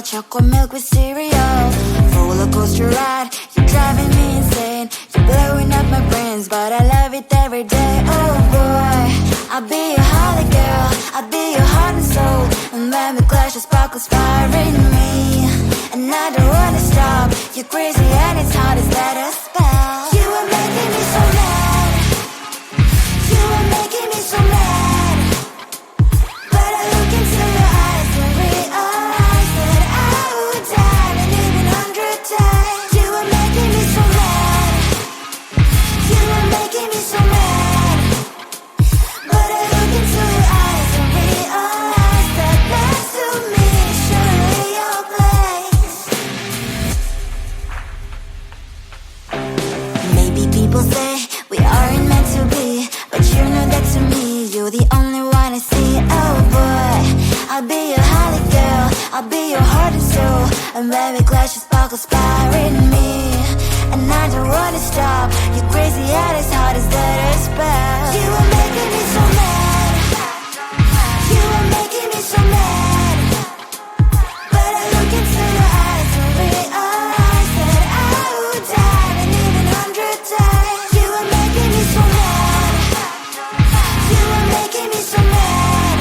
Chocolate milk with cereal, roller coaster ride. You're driving me insane. You're blowing up my brains, but I love it every day. Oh boy, I'll be your holly girl. I'll be your heart and soul. And when we clash, the sparkles fire in me. And I don't wanna stop. You're crazy and it's hard as let a spell. You are making me so mad. You are making me so mad. But I look into your eyes and realize that I would die and even 100 times. You are making me so mad. You are making me so mad. But I look into your eyes and realize that next to me is surely your place. Maybe people say we aren't meant to be, but you know that to me you're the only one I see. Oh boy, I'll be your holly girl. I'll be your heart and soul. And when we clash, the sparkles fire in me. And I don't wanna stop. You're crazy and as hard as let a spell. You are making me so mad. You are making me so mad. But I look into your eyes and realize that I would die and even 100 times. You are making me so mad. You are making me so mad.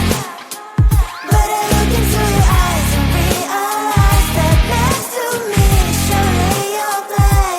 But I look into your eyes and realize that next to me is surely your place.